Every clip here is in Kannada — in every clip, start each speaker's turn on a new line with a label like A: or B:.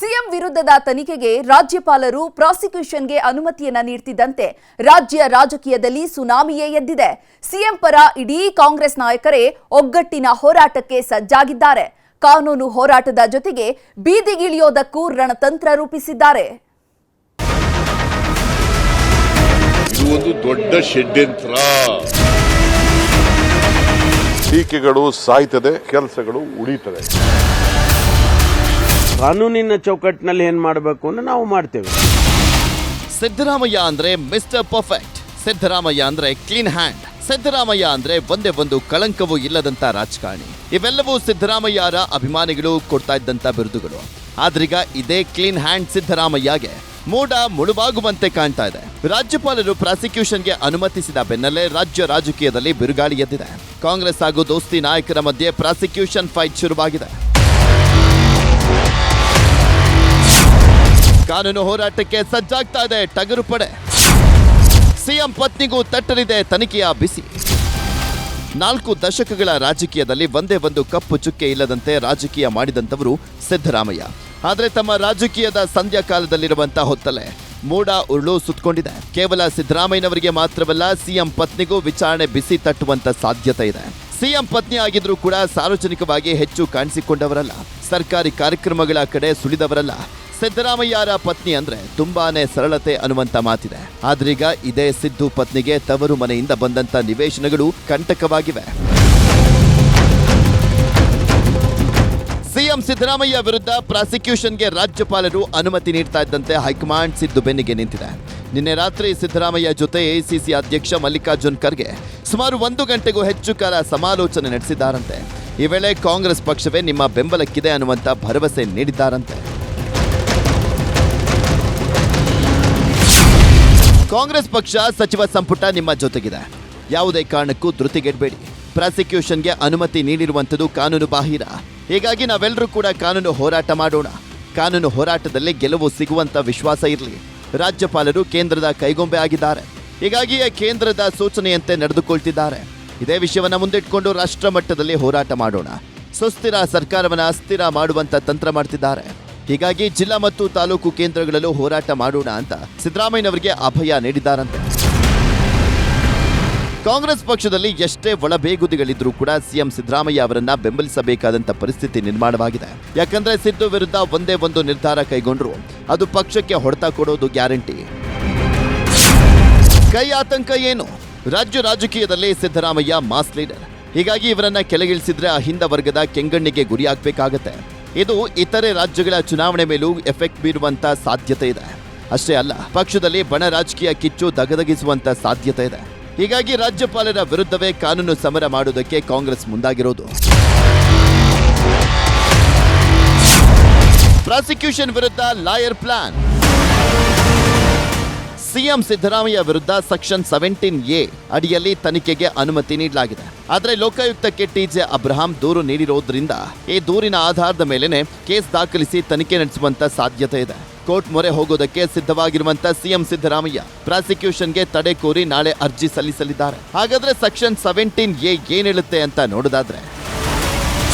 A: ಸಿಎಂ ವಿರುದ್ಧದ ತನಿಖೆಗೆ ರಾಜ್ಯಪಾಲರು ಪ್ರಾಸಿಕ್ಯೂಷನ್ಗೆ ಅನುಮತಿಯನ್ನ ನೀಡುತ್ತಿದ್ದಂತೆ ರಾಜ್ಯ ರಾಜಕೀಯದಲ್ಲಿ ಸುನಾಮಿಯೇ ಎದ್ದಿದೆ. ಸಿಎಂ ಪರ ಇಡೀ ಕಾಂಗ್ರೆಸ್ ನಾಯಕರೇ ಒಗ್ಗಟ್ಟಿನ ಹೋರಾಟಕ್ಕೆ ಸಜ್ಜಾಗಿದ್ದಾರೆ. ಕಾನೂನು ಹೋರಾಟದ ಜೊತೆಗೆ ಬೀದಿಗಿಳಿಯೋದಕ್ಕೂ ರಣತಂತ್ರ ರೂಪಿಸಿದ್ದಾರೆ.
B: ಇದು ಒಂದು ದೊಡ್ಡ ಷಡ್ಯಂತ್ರ.
C: ಟೀಕೆಗಳು ಸಾಯ್ತದೆ, ಕೆಲಸಗಳು ಉಳಿತದೆ.
D: ಕಾನೂನಿನ ಚೌಕಟ್ಟಿನಲ್ಲಿ ಏನ್ ಮಾಡಬೇಕು ಅಂತ ನಾವು ಮಾಡ್ತೇವೆ.
E: ಸಿದ್ದರಾಮಯ್ಯ ಅಂದ್ರೆ ಮಿಸ್ಟರ್ ಪರ್ಫೆಕ್ಟ್, ಸಿದ್ದರಾಮಯ್ಯ ಅಂದ್ರೆ ಕ್ಲೀನ್ ಹ್ಯಾಂಡ್, ಸಿದ್ದರಾಮಯ್ಯ ಅಂದ್ರೆ ಒಂದೇ ಒಂದು ಕಳಂಕವೂ ಇಲ್ಲದಂತ ರಾಜಕಾರಣಿ. ಇವೆಲ್ಲವೂ ಸಿದ್ದರಾಮಯ್ಯರ ಅಭಿಮಾನಿಗಳು ಕೊಡ್ತಾ ಇದ್ದಂತ ಬಿರುದುಗಳು. ಆದ್ರೀಗ ಇದೇ ಕ್ಲೀನ್ ಹ್ಯಾಂಡ್ ಸಿದ್ದರಾಮಯ್ಯಗೆ ಮೋಡ ಮುಳುವಾಗುವಂತೆ ಕಾಣ್ತಾ ಇದೆ. ರಾಜ್ಯಪಾಲರು ಪ್ರಾಸಿಕ್ಯೂಷನ್ಗೆ ಅನುಮತಿಸಿದ ಬೆನ್ನಲ್ಲೇ ರಾಜ್ಯ ರಾಜಕೀಯದಲ್ಲಿ ಬಿರುಗಾಳಿ ಎದ್ದಿದೆ. ಕಾಂಗ್ರೆಸ್ ಹಾಗೂ ದೋಸ್ತಿ ನಾಯಕರ ಮಧ್ಯೆ ಪ್ರಾಸಿಕ್ಯೂಷನ್ ಫೈಟ್ ಶುರುವಾಗಿದೆ. ಕಾನೂನು ಹೋರಾಟಕ್ಕೆ ಸಜ್ಜಾಗ್ತಾ ಇದೆ ಟಗರು ಪಡೆ. ಸಿಎಂ ಪತ್ನಿಗೂ ತಟ್ಟಲಿದೆ ತನಿಖೆಯ ಬಿಸಿ. 4 ದಶಕಗಳ ರಾಜಕೀಯದಲ್ಲಿ ಒಂದೇ ಒಂದು ಕಪ್ಪು ಚುಕ್ಕೆ ಇಲ್ಲದಂತೆ ರಾಜಕೀಯ ಮಾಡಿದಂಥವರು ಸಿದ್ದರಾಮಯ್ಯ. ಆದರೆ ತಮ್ಮ ರಾಜಕೀಯದ ಸಂಧ್ಯಾ ಕಾಲದಲ್ಲಿರುವಂತಹ ಹೊತ್ತಲ್ಲೇ ಮೋಡ ಉರುಳು ಸುತ್ತಕೊಂಡಿದೆ. ಕೇವಲ ಸಿದ್ದರಾಮಯ್ಯನವರಿಗೆ ಮಾತ್ರವಲ್ಲ, ಸಿಎಂ ಪತ್ನಿಗೂ ವಿಚಾರಣೆ ಬಿಸಿ ತಟ್ಟುವಂತ ಸಾಧ್ಯತೆ ಇದೆ. ಸಿಎಂ ಪತ್ನಿ ಆಗಿದ್ರೂ ಕೂಡ ಸಾರ್ವಜನಿಕವಾಗಿ ಹೆಚ್ಚು ಕಾಣಿಸಿಕೊಂಡವರಲ್ಲ, ಸರ್ಕಾರಿ ಕಾರ್ಯಕ್ರಮಗಳ ಕಡೆ ಸುಳಿದವರಲ್ಲ. ಸಿದ್ದರಾಮಯ್ಯರ ಪತ್ನಿ ಅಂದ್ರೆ ತುಂಬಾನೇ ಸರಳತೆ ಅನ್ನುವಂತ ಮಾತಿದೆ. ಆದ್ರೀಗ ಇದೇ ಸಿದ್ದು ಪತ್ನಿಗೆ ತವರು ಮನೆಯಿಂದ ಬಂದಂತ ನಿವೇಶನಗಳು ಕಂಟಕವಾಗಿವೆ. ಸಿಎಂ ಸಿದ್ದರಾಮಯ್ಯ ವಿರುದ್ಧ ಪ್ರಾಸಿಕ್ಯೂಷನ್ಗೆ ರಾಜ್ಯಪಾಲರು ಅನುಮತಿ ನೀಡ್ತಾ ಇದ್ದಂತೆ ಹೈಕಮಾಂಡ್ ಸಿದ್ದು ಬೆನ್ನಿಗೆ ನಿಂತಿದೆ. ನಿನ್ನೆ ರಾತ್ರಿ ಸಿದ್ದರಾಮಯ್ಯ ಜೊತೆ ಎಐಸಿಸಿ ಅಧ್ಯಕ್ಷ ಮಲ್ಲಿಕಾರ್ಜುನ್ ಖರ್ಗೆ ಸುಮಾರು 1 ಗಂಟೆಗೂ ಹೆಚ್ಚು ಕಾಲ ಸಮಾಲೋಚನೆ ನಡೆಸಿದ್ದಾರಂತೆ. ಈ ವೇಳೆ ಕಾಂಗ್ರೆಸ್ ಪಕ್ಷವೇ ನಿಮ್ಮ ಬೆಂಬಲಕ್ಕಿದೆ ಅನ್ನುವಂತ ಭರವಸೆ ನೀಡಿದ್ದಾರಂತೆ. ಕಾಂಗ್ರೆಸ್ ಪಕ್ಷ ಸಚಿವ ಸಂಪುಟ ನಿಮ್ಮ ಜೊತೆಗಿದೆ, ಯಾವುದೇ ಕಾರಣಕ್ಕೂ ಧೃತಿಗೆಡಬೇಡಿ. ಪ್ರಾಸಿಕ್ಯೂಷನ್ಗೆ ಅನುಮತಿ ನೀಡಿರುವಂಥದ್ದು ಕಾನೂನು ಬಾಹಿರ. ಹೀಗಾಗಿ ನಾವೆಲ್ಲರೂ ಕೂಡ ಕಾನೂನು ಹೋರಾಟ ಮಾಡೋಣ. ಕಾನೂನು ಹೋರಾಟದಲ್ಲಿ ಗೆಲುವು ಸಿಗುವಂತ ವಿಶ್ವಾಸ ಇರಲಿ. ರಾಜ್ಯಪಾಲರು ಕೇಂದ್ರದ ಕೈಗೊಂಬೆ ಆಗಿದ್ದಾರೆ. ಹೀಗಾಗಿಯೇ ಕೇಂದ್ರದ ಸೂಚನೆಯಂತೆ ನಡೆದುಕೊಳ್ತಿದ್ದಾರೆ. ಇದೇ ವಿಷಯವನ್ನ ಮುಂದಿಟ್ಕೊಂಡು ರಾಷ್ಟ್ರ ಮಟ್ಟದಲ್ಲಿ ಹೋರಾಟ ಮಾಡೋಣ. ಸುಸ್ಥಿರ ಸರ್ಕಾರವನ್ನ ಅಸ್ಥಿರ ಮಾಡುವಂತ ತಂತ್ರ ಮಾಡ್ತಿದ್ದಾರೆ. ಹೀಗಾಗಿ ಜಿಲ್ಲಾ ಮತ್ತು ತಾಲೂಕು ಕೇಂದ್ರಗಳಲ್ಲೂ ಹೋರಾಟ ಮಾಡೋಣ ಅಂತ ಸಿದ್ದರಾಮಯ್ಯನವರಿಗೆ ಅಭಯ ನೀಡಿದ್ದಾರಂತೆ. ಕಾಂಗ್ರೆಸ್ ಪಕ್ಷದಲ್ಲಿ ಎಷ್ಟೇ ಒಳಬೇಗುದಿಗಳಿದ್ರೂ ಕೂಡ ಸಿಎಂ ಸಿದ್ದರಾಮಯ್ಯ ಅವರನ್ನ ಬೆಂಬಲಿಸಬೇಕಾದಂತ ಪರಿಸ್ಥಿತಿ ನಿರ್ಮಾಣವಾಗಿದೆ. ಯಾಕಂದ್ರೆ ಸಿದ್ದು ವಿರುದ್ಧ ಒಂದೇ ಒಂದು ನಿರ್ಧಾರ ಕೈಗೊಂಡ್ರು ಅದು ಪಕ್ಷಕ್ಕೆ ಹೊಡೆತ ಕೊಡೋದು ಗ್ಯಾರಂಟಿ. ಕೈ ಆತಂಕ ಏನು? ರಾಜ್ಯ ರಾಜಕೀಯದಲ್ಲಿ ಸಿದ್ದರಾಮಯ್ಯ ಮಾಸ್ ಲೀಡರ್. ಹೀಗಾಗಿ ಇವರನ್ನ ಕೆಳಗಿಳಿಸಿದ್ರೆ ಅಹಿಂದ ವರ್ಗದ ಕೆಂಗಣ್ಣಿಗೆ ಗುರಿಯಾಗಬೇಕಾಗತ್ತೆ. ಇದು ಇತರೆ ರಾಜ್ಯಗಳ ಚುನಾವಣೆ ಮೇಲೂ ಎಫೆಕ್ಟ್ ಬೀರುವಂತ ಸಾಧ್ಯತೆ ಇದೆ. ಅಷ್ಟೇ ಅಲ್ಲ, ಪಕ್ಷದಲ್ಲಿ ಬಣ ರಾಜಕೀಯ ಕಿಚ್ಚು ದಗದಗಿಸುವಂತ ಸಾಧ್ಯತೆ ಇದೆ. ಹೀಗಾಗಿ ರಾಜ್ಯಪಾಲರ ವಿರುದ್ಧವೇ ಕಾನೂನು ಸಮರ ಮಾಡುವುದಕ್ಕೆ ಕಾಂಗ್ರೆಸ್ ಮುಂದಾಗಿರೋದು. ಪ್ರಾಸಿಕ್ಯೂಷನ್ ವಿರುದ್ಧ ಲಾಯರ್ ಪ್ಲಾನ್. ಸಿಎಂ ಸಿದ್ದರಾಮಯ್ಯ ವಿರುದ್ಧ ಸೆಕ್ಷನ್ 17A ಅಡಿಯಲ್ಲಿ ತನಿಖೆಗೆ ಅನುಮತಿ ನೀಡಲಾಗಿದೆ. ಆದರೆ ಲೋಕಾಯುಕ್ತಕ್ಕೆ ಟಿಜೆ ಅಬ್ರಹಾಂ ದೂರು ನೀಡಿರೋದ್ರಿಂದ ಈ ದೂರಿನ ಆಧಾರದ ಮೇಲೆನೆ ಕೇಸ್ ದಾಖಲಿಸಿ ತನಿಖೆ ನಡೆಸುವಂತ ಸಾಧ್ಯತೆ ಇದೆ. ಕೋರ್ಟ್ ಮೊರೆ ಹೋಗೋದಕ್ಕೆ ಸಿದ್ಧವಾಗಿರುವಂತ ಸಿಎಂ ಸಿದ್ದರಾಮಯ್ಯ ಪ್ರಾಸಿಕ್ಯೂಷನ್ಗೆ ತಡೆ ಕೋರಿ ನಾಳೆ ಅರ್ಜಿ ಸಲ್ಲಿಸಲಿದ್ದಾರೆ. ಹಾಗಾದ್ರೆ ಸೆಕ್ಷನ್ 17A ಏನ್ ಹೇಳುತ್ತೆ ಅಂತ ನೋಡೋದಾದ್ರೆ,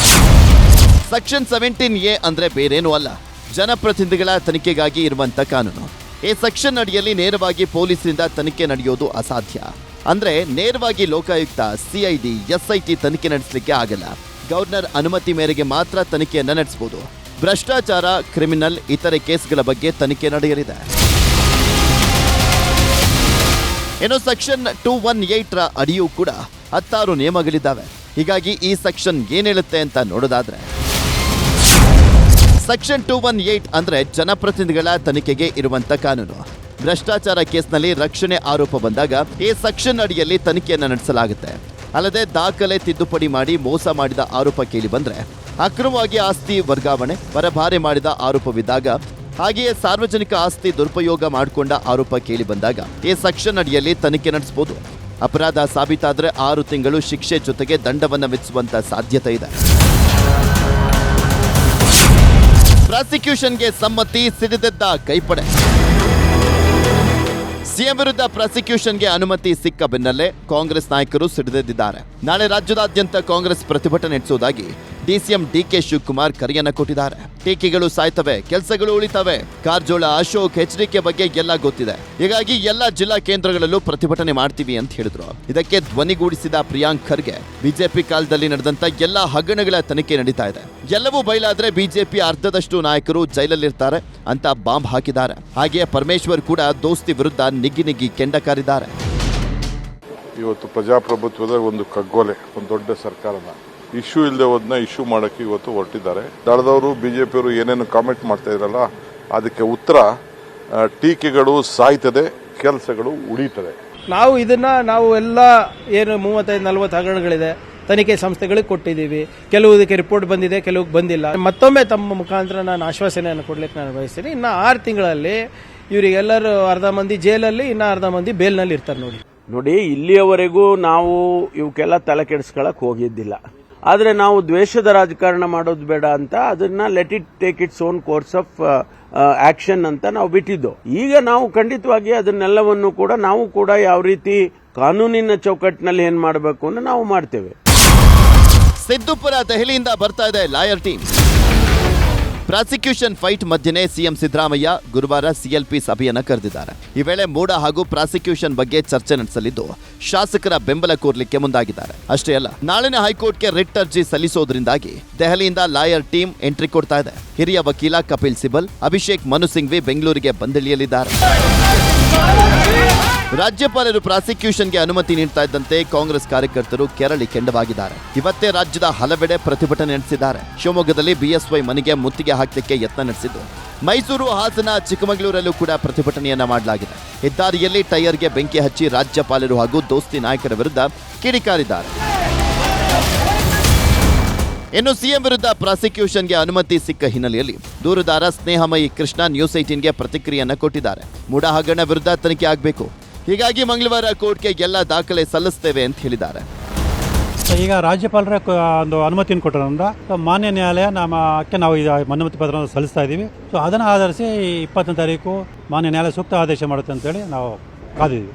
E: ಸೆಕ್ಷನ್ 17A ಅಂದ್ರೆ ಬೇರೇನೂ ಅಲ್ಲ, ಜನಪ್ರತಿನಿಧಿಗಳ ತನಿಖೆಗಾಗಿ ಇರುವಂತ ಕಾನೂನು. ಈ ಸೆಕ್ಷನ್ ಅಡಿಯಲ್ಲಿ ನೇರವಾಗಿ ಪೊಲೀಸರಿಂದ ತನಿಖೆ ನಡೆಯೋದು ಅಸಾಧ್ಯ. ಅಂದ್ರೆ ನೇರವಾಗಿ ಲೋಕಾಯುಕ್ತ, ಸಿಐಡಿ, ಎಸ್ಐಟಿ ತನಿಖೆ ನಡೆಸಲಿಕ್ಕೆ ಆಗಲ್ಲ. ಗವರ್ನರ್ ಅನುಮತಿ ಮೇರೆಗೆ ಮಾತ್ರ ತನಿಖೆಯನ್ನ ನಡೆಸಬಹುದು. ಭ್ರಷ್ಟಾಚಾರ, ಕ್ರಿಮಿನಲ್, ಇತರೆ ಕೇಸ್ಗಳ ಬಗ್ಗೆ ತನಿಖೆ ನಡೆಯಲಿದೆ. ಇನ್ನು ಸೆಕ್ಷನ್ 218 ರ ಅಡಿಯೂ ಕೂಡ 16 ನಿಯಮಗಳಿದ್ದಾವೆ. ಹೀಗಾಗಿ ಈ ಸೆಕ್ಷನ್ ಏನ್ ಹೇಳುತ್ತೆ ಅಂತ ನೋಡೋದಾದ್ರೆ, ಸೆಕ್ಷನ್ 218 ಅಂದ್ರೆ ಜನಪ್ರತಿನಿಧಿಗಳ ತನಿಖೆಗೆ ಇರುವಂತ ಕಾನೂನು. ಭ್ರಷ್ಟಾಚಾರ ಕೇಸ್ನಲ್ಲಿ ರಕ್ಷಣೆ ಆರೋಪ ಬಂದಾಗ ಈ ಸೆಕ್ಷನ್ ಅಡಿಯಲ್ಲಿ ತನಿಖೆಯನ್ನು ನಡೆಸಲಾಗುತ್ತೆ. ಅಲ್ಲದೆ ದಾಖಲೆ ತಿದ್ದುಪಡಿ ಮಾಡಿ ಮೋಸ ಮಾಡಿದ ಆರೋಪ ಕೇಳಿ ಬಂದ್ರೆ, ಅಕ್ರಮವಾಗಿ ಆಸ್ತಿ ವರ್ಗಾವಣೆ, ಪರಭಾರೆ ಮಾಡಿದ ಆರೋಪವಿದ್ದಾಗ, ಹಾಗೆಯೇ ಸಾರ್ವಜನಿಕ ಆಸ್ತಿ ದುರುಪಯೋಗ ಮಾಡಿಕೊಂಡ ಆರೋಪ ಕೇಳಿ ಬಂದಾಗ ಈ ಸೆಕ್ಷನ್ ಅಡಿಯಲ್ಲಿ ತನಿಖೆ ನಡೆಸಬಹುದು. ಅಪರಾಧ ಸಾಬೀತಾದ್ರೆ 6 ತಿಂಗಳು ಶಿಕ್ಷೆ ಜೊತೆಗೆ ದಂಡವನ್ನು ವಿಧಿಸುವಂತ ಸಾಧ್ಯತೆ ಇದೆ. ಪ್ರಾಸಿಕ್ಯೂಷನ್ಗೆ ಸಮ್ಮತಿ, ಸಿಡಿದೆದ್ದ ಕೈಪಡೆ. ಸಿಎಂ ವಿರುದ್ಧ ಪ್ರಾಸಿಕ್ಯೂಷನ್ಗೆ ಅನುಮತಿ ಸಿಕ್ಕ ಬೆನ್ನಲ್ಲೇ ಕಾಂಗ್ರೆಸ್ ನಾಯಕರು ಸಿಡಿದೆದ್ದಿದ್ದಾರೆ. ನಾಳೆ ರಾಜ್ಯದಾದ್ಯಂತ ಕಾಂಗ್ರೆಸ್ ಪ್ರತಿಭಟನೆ ನಡೆಸುವುದಾಗಿ ಡಿಸಿಎಂ ಡಿಕೆ ಶಿವಕುಮಾರ್ ಕರೆಯನ್ನ ಕೊಟ್ಟಿದ್ದಾರೆ. ಟೀಕೆಗಳು ಸಾಯ್ತವೆ, ಕೆಲಸಗಳು ಉಳಿತವೆ. ಕಾರಜೋಳ ಅಶೋಕ್ ಎಚ್ಡಿಕೆ ಬಗ್ಗೆ ಎಲ್ಲ ಗೊತ್ತಿದೆ, ಹೀಗಾಗಿ ಎಲ್ಲ ಜಿಲ್ಲಾ ಕೇಂದ್ರಗಳಲ್ಲೂ ಪ್ರತಿಭಟನೆ ಮಾಡ್ತೀವಿ ಅಂತ ಹೇಳಿದ್ರು. ಇದಕ್ಕೆ ಧ್ವನಿಗೂಡಿಸಿದ ಪ್ರಿಯಾಂಕ್ ಖರ್ಗೆ, ಬಿಜೆಪಿ ಕಾಲದಲ್ಲಿ ನಡೆದಂತ ಎಲ್ಲಾ ಹಗರಣಗಳ ತನಿಖೆ ನಡೀತಾ ಇದೆ, ಎಲ್ಲವೂ ಬಯಲಾದ್ರೆ ಬಿಜೆಪಿ ಅರ್ಧದಷ್ಟು ನಾಯಕರು ಜೈಲಲ್ಲಿರ್ತಾರೆ ಅಂತ ಬಾಂಬ್ ಹಾಕಿದ್ದಾರೆ. ಹಾಗೆಯೇ ಪರಮೇಶ್ವರ್ ಕೂಡ ದೋಸ್ತಿ ವಿರುದ್ಧ ನಿಗ್ಗಿ ಕೆಂಡ ಕಾರಿದ್ದಾರೆ.
C: ಇವತ್ತು ಪ್ರಜಾಪ್ರಭುತ್ವದ ಒಂದು ಕಗ್ಗೊಲೆ, ಒಂದು ದೊಡ್ಡ ಸರ್ಕಾರನ ಇಶ್ಯೂ ಇಲ್ಲದೆ ಹೋದ್ನ ಇಶ್ಯೂ ಮಾಡಕ್ಕೆ ಇವತ್ತು ಹೊರಟಿದ್ದಾರೆ. ದಳದವರು ಬಿಜೆಪಿಯವರು ಏನೇನು ಕಾಮೆಂಟ್ ಮಾಡ್ತಾ ಇದ್ರಲ್ಲ, ಅದಕ್ಕೆ ಉತ್ತರ ಟೀಕೆಗಳು ಸಾಯ್ತದೆ, ಕೆಲಸಗಳು ಉಳಿತದೆ.
F: ನಾವು ಎಲ್ಲ ಏನು 35-40 ಹಗರಣಗಳಿದೆ ತನಿಖೆ ಸಂಸ್ಥೆಗಳಿಗೆ ಕೊಟ್ಟಿದ್ದೀವಿ. ಕೆಲವುದಕ್ಕೆ ರಿಪೋರ್ಟ್ ಬಂದಿದೆ, ಕೆಲವು ಬಂದಿಲ್ಲ. ಮತ್ತೊಮ್ಮೆ ತಮ್ಮ ಮುಖಾಂತರ ನಾನು ಆಶ್ವಾಸನೆಯನ್ನು ಕೊಡ್ಲಿಕ್ಕೆ ನಾನು ಬಯಸ್ತೀನಿ. ಇನ್ನು 6 ತಿಂಗಳಲ್ಲಿ ಇವರಿಗೆಲ್ಲರೂ ಅರ್ಧ ಮಂದಿ ಜೈಲಲ್ಲಿ, ಇನ್ನು ಅರ್ಧ ಮಂದಿ ಬೇಲ್ನಲ್ಲಿ ಇರ್ತಾರೆ.
D: ನೋಡಿ, ಇಲ್ಲಿಯವರೆಗೂ ನಾವು ಇವಕ್ಕೆಲ್ಲ ತಲೆ ಕೆಡಿಸ್ಕೊಳಕ್ ಹೋಗಿದ್ದಿಲ್ಲ. ಆದ್ರೆ ನಾವು ದ್ವೇಷದ ರಾಜಕಾರಣ ಮಾಡೋದು ಬೇಡ ಅಂತ ಅದನ್ನ let it take its own course of action ಅಂತ ನಾವು ಬಿಟ್ಟಿದ್ದು. ಈಗ ನಾವು ಖಂಡಿತವಾಗಿ ಅದನ್ನೆಲ್ಲವನ್ನು ಕೂಡ ನಾವು ಕೂಡ ಯಾವ ರೀತಿ ಕಾನೂನಿನ ಚೌಕಟ್ಟಿನಲ್ಲಿ ಏನ್ ಮಾಡಬೇಕು ಅಂತ ನಾವು ಮಾಡ್ತೇವೆ.
E: ಸಿದ್ದುಪುರ ದೆಹಲಿಯಿಂದ ಬರ್ತಾ ಇದೆ ಲಾಯರ್ ಟೀಮ್. ಪ್ರಾಸಿಕ್ಯೂಷನ್ ಫೈಟ್ ಮಧ್ಯೆನೇ ಸಿಎಂ ಸಿದ್ದರಾಮಯ್ಯ ಗುರುವಾರ ಸಿಎಲ್ಪಿ ಸಭೆಯನ್ನ ಕರೆದಿದ್ದಾರೆ. ಈ ವೇಳೆ ಮೂಡ ಹಾಗೂ ಪ್ರಾಸಿಕ್ಯೂಷನ್ ಬಗ್ಗೆ ಚರ್ಚೆ ನಡೆಸಲಿದ್ದು, ಶಾಸಕರ ಬೆಂಬಲ ಕೋರ್ಲಿಕ್ಕೆ ಮುಂದಾಗಿದ್ದಾರೆ. ಅಷ್ಟೇ ಅಲ್ಲ, ನಾಳಿನ ಹೈಕೋರ್ಟ್ಗೆ ರಿಟ್ ಅರ್ಜಿ ಸಲ್ಲಿಸೋದ್ರಿಂದಾಗಿ ದೆಹಲಿಯಿಂದ ಲಾಯರ್ ಟೀಮ್ ಎಂಟ್ರಿ ಕೊಡ್ತಾ ಇದೆ. ಹಿರಿಯ ವಕೀಲ ಕಪಿಲ್ ಸಿಬಲ್, ಅಭಿಷೇಕ್ ಮನು ಸಿಂಘ್ವಿ ಬೆಂಗಳೂರಿಗೆ ಬಂದಿಳಿಯಲಿದ್ದಾರೆ. ರಾಜ್ಯಪಾಲರು ಪ್ರಾಸಿಕ್ಯೂಷನ್ಗೆ ಅನುಮತಿ ನೀಡ್ತಾ ಇದ್ದಂತೆ ಕಾಂಗ್ರೆಸ್ ಕಾರ್ಯಕರ್ತರು ಕೆರಳಿ ಕೆಂಡವಾಗಿದ್ದಾರೆ. ಇವತ್ತೇ ರಾಜ್ಯದ ಹಲವೆಡೆ ಪ್ರತಿಭಟನೆ ನಡೆಸಿದ್ದಾರೆ. ಶಿವಮೊಗ್ಗದಲ್ಲಿ ಬಿಎಸ್ವೈ ಮನೆಗೆ ಮುತ್ತಿಗೆ ಹಾಕಲಿಕ್ಕೆ ಯತ್ನ ನಡೆಸಿದ್ದು, ಮೈಸೂರು, ಹಾಸನ, ಚಿಕ್ಕಮಗಳೂರಲ್ಲೂ ಕೂಡ ಪ್ರತಿಭಟನೆಯನ್ನ ಮಾಡಲಾಗಿದೆ. ಹೆದ್ದಾರಿಯಲ್ಲಿ ಟೈರ್ಗೆ ಬೆಂಕಿ ಹಚ್ಚಿ ರಾಜ್ಯಪಾಲರು ಹಾಗೂ ದೋಸ್ತಿ ನಾಯಕರ ವಿರುದ್ಧ ಕಿಡಿಕಾರಿದ್ದಾರೆ. ಇನ್ನು ಸಿಎಂ ವಿರುದ್ಧ ಪ್ರಾಸಿಕ್ಯೂಷನ್ಗೆ ಅನುಮತಿ ಸಿಕ್ಕ ಹಿನ್ನೆಲೆಯಲ್ಲಿ ದೂರುದಾರ ಸ್ನೇಹಮಯಿ ಕೃಷ್ಣ ನ್ಯೂಸ್ 18ಗೆ ಪ್ರತಿಕ್ರಿಯೆಯನ್ನ ಕೊಟ್ಟಿದ್ದಾರೆ. ಮೂಡ ಹಗರಣ ವಿರುದ್ಧ ತನಿಖೆ ಆಗಬೇಕು, ಹೀಗಾಗಿ ಮಂಗಳವಾರ ಕೋರ್ಟ್ಗೆ ಎಲ್ಲ ದಾಖಲೆ ಸಲ್ಲಿಸ್ತೇವೆ ಅಂತ ಹೇಳಿದ್ದಾರೆ.
G: ಈಗ ರಾಜ್ಯಪಾಲರ ಒಂದು ಅನುಮತಿಯನ್ನು ಕೊಟ್ಟರಿಂದ ಮಾನ್ಯ ನ್ಯಾಯಾಲಯ ನಾವು ಈ ಅನುಮತಿ ಪತ್ರ ಸಲ್ಲಿಸ್ತಾ ಇದ್ದೀವಿ. ಸೊ ಅದನ್ನು ಆಧರಿಸಿ 20ನೇ ತಾರೀಕು ಮಾನ್ಯ ನ್ಯಾಯಾಲಯ ಸೂಕ್ತ ಆದೇಶ ಮಾಡುತ್ತೆ ಅಂತೇಳಿ ನಾವು ಕಾದಿದ್ದೀವಿ.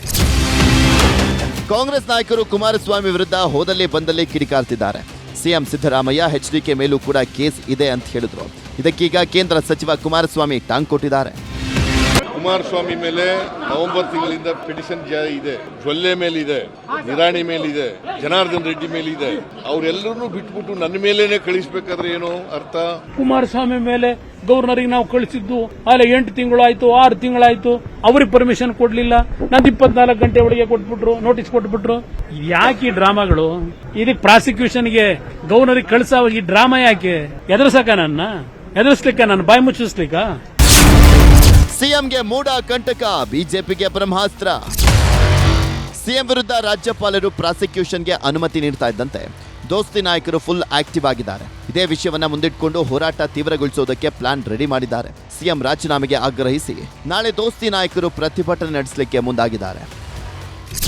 E: ಕಾಂಗ್ರೆಸ್ ನಾಯಕರು ಕುಮಾರಸ್ವಾಮಿ ವಿರುದ್ಧ ಹೋದಲ್ಲಿ ಬಂದಲ್ಲಿ ಕಿಡಿಕಾರ್ತಿದ್ದಾರೆ. ಸಿಎಂ ಸಿದ್ದರಾಮಯ್ಯ ಎಚ್ಡಿಕೆ ಮೇಲೂ ಕೂಡ ಕೇಸ್ ಇದೆ ಅಂತ ಹೇಳಿದ್ರು. ಇದಕ್ಕೀಗ ಕೇಂದ್ರ ಸಚಿವ ಕುಮಾರಸ್ವಾಮಿ ಟಾಂಗ್ ಕೊಟ್ಟಿದ್ದಾರೆ.
B: ಕುಮಾರಸ್ವಾಮಿ ಮೇಲೆ ನವೆಂಬರ್ ತಿಂಗಳಿಂದ ಪಿಟಿಷನ್ ಇದೆ, ಜೊಲ್ಲೆ ಮೇಲಿದೆ, ನಿರಾಣಿ ಮೇಲಿದೆ, ಜನಾರ್ದನ್ ರೆಡ್ಡಿ ಮೇಲಿದೆ. ಅವರೆಲ್ಲರನ್ನೂ ಬಿಟ್ಬಿಟ್ಟು ನನ್ನ ಮೇಲೇನೆ ಕಳಿಸ್ಬೇಕಾದ್ರೆ ಏನು ಅರ್ಥ?
H: ಕುಮಾರಸ್ವಾಮಿ ಮೇಲೆ ಗವರ್ನರಿಗೆ ನಾವು ಕಳಿಸಿದ್ದು ಅಲ್ಲಿ 8 ತಿಂಗಳಾಯ್ತು, 6 ತಿಂಗಳಾಯ್ತು, ಅವ್ರಿಗೆ ಪರ್ಮಿಷನ್ ಕೊಡ್ಲಿಲ್ಲ. ನಂದು 24 ಗಂಟೆ ಒಳಗೆ ಕೊಟ್ಬಿಟ್ರು, ನೋಟಿಸ್ ಕೊಟ್ಬಿಟ್ರು. ಯಾಕೆ ಈ ಡ್ರಾಮಾಗಳು? ಇದಕ್ಕೆ ಪ್ರಾಸಿಕ್ಯೂಷನ್ಗೆ ಗವರ್ನರಿಗೆ ಕಳಿಸೋ ಈ ಡ್ರಾಮಾ ಯಾಕೆ? ಎದುರಿಸ್ಲಿಕ್ಕ ನಾನು ಬಾಯಿ ಮುಚ್ಚಿಸ್ಲಿಕ್ಕ?
E: ಸಿಎಂಗೆ ಮೂಡ ಕಂಟಕ, ಬಿಜೆಪಿಗೆ ಬ್ರಹ್ಮಾಸ್ತ್ರ. ಸಿಎಂ ವಿರುದ್ಧ ರಾಜ್ಯಪಾಲರು ಪ್ರಾಸಿಕ್ಯೂಷನ್ಗೆ ಅನುಮತಿ ನೀಡ್ತಾ ಇದ್ದಂತೆ ದೋಸ್ತಿ ನಾಯಕರು ಫುಲ್ ಆಕ್ಟಿವ್ ಆಗಿದ್ದಾರೆ. ಇದೇ ವಿಷಯವನ್ನ ಮುಂದಿಟ್ಕೊಂಡು ಹೋರಾಟ ತೀವ್ರಗೊಳಿಸೋದಕ್ಕೆ ಪ್ಲಾನ್ ರೆಡಿ ಮಾಡಿದ್ದಾರೆ. ಸಿಎಂ ರಾಜೀನಾಮೆಗೆ ಆಗ್ರಹಿಸಿ ನಾಳೆ ದೋಸ್ತಿ ನಾಯಕರು ಪ್ರತಿಭಟನೆ ನಡೆಸಲಿಕ್ಕೆ ಮುಂದಾಗಿದ್ದಾರೆ.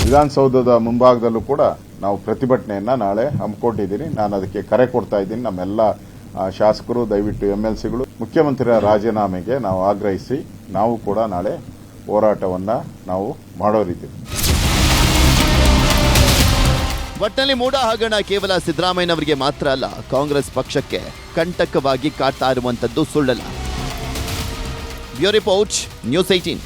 I: ವಿಧಾನಸೌಧದ ಮುಂಭಾಗದಲ್ಲೂ ಕೂಡ ನಾವು ಪ್ರತಿಭಟನೆಯನ್ನ ನಾಳೆ ಹಮ್ಮಿಕೊಂಡಿದ್ದೀನಿ. ನಾನು ಅದಕ್ಕೆ ಕರೆ ಕೊಡ್ತಾ ಇದ್ದೀನಿ. ನಮ್ಮೆಲ್ಲ ಶಾಸಕರು, ದಯವಿಟ್ಟು MLCಗಳು ಮುಖ್ಯಮಂತ್ರಿಯ ರಾಜೀನಾಮೆಗೆ ನಾವು ಆಗ್ರಹಿಸಿ ನಾವು ಕೂಡ ನಾಳೆ ಹೋರಾಟವನ್ನ ನಾವು ಮಾಡೋರಿದ್ದೀವಿ.
E: ಒಟ್ಟಿನಲ್ಲಿ ಮೂಡ ಹಗರಣ ಕೇವಲ ಸಿದ್ದರಾಮಯ್ಯನವರಿಗೆ ಮಾತ್ರ ಅಲ್ಲ, ಕಾಂಗ್ರೆಸ್ ಪಕ್ಷಕ್ಕೆ ಕಂಟಕವಾಗಿ ಕಾಡ್ತಾ ಇರುವಂತದ್ದು ಸುಳ್ಳಲ್ಲ. Bureau report, news 18.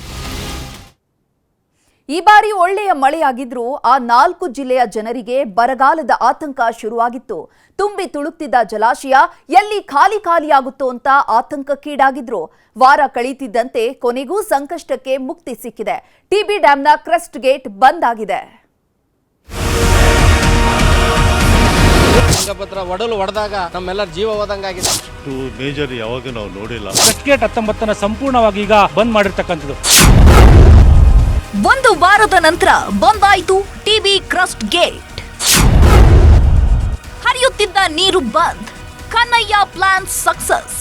A: ಈ ಬಾರಿ ಒಳ್ಳೆಯ ಮಳೆಯಾಗಿದ್ರೂ ಆ 4 ಜಿಲ್ಲೆಯ ಜನರಿಗೆ ಬರಗಾಲದ ಆತಂಕ ಶುರುವಾಗಿತ್ತು. ತುಂಬಿ ತುಳುಕ್ತಿದ್ದ ಜಲಾಶಯ ಎಲ್ಲಿ ಖಾಲಿಯಾಗುತ್ತೋ ಅಂತ ಆತಂಕಕ್ಕೀಡಾಗಿದ್ರು. ವಾರ ಕಳೀತಿದ್ದಂತೆ ಕೊನೆಗೂ ಸಂಕಷ್ಟಕ್ಕೆ ಮುಕ್ತಿ ಸಿಕ್ಕಿದೆ. ಟಿಬಿ ಡ್ಯಾಂನ ಕ್ರಸ್ಟ್ ಗೇಟ್ ಬಂದ್ ಆಗಿದೆ.
F: ತುಂಗಭದ್ರಾ ಒಡಲು ಹೊಡೆದಾಗ ನಮ್ಮೆಲ್ಲರ ಜೀವ ಹೋದಂಗಾಗಿದೆ.
C: ಮೇಜರ್ ಯಾವಾಗ ನಾವು ನೋಡಿಲ್ಲ.
H: ಕ್ರಸ್ಟ್ ಗೇಟ್ 19ನ ಸಂಪೂರ್ಣವಾಗಿ ಈಗ ಬಂದ್ ಮಾಡಿರ್ತಕ್ಕಂಥದ್ದು.
A: ಒಂದು ವಾರದ ನಂತರ ಬಂದಾಯಿತು ಟಿಬಿ ಕ್ರಸ್ಟ್ ಗೇಟ್. ಹರಿಯುತ್ತಿದ್ದ ನೀರು ಬಂದ್, ಕನ್ನಯ್ಯ ಪ್ಲಾನ್ ಸಕ್ಸಸ್.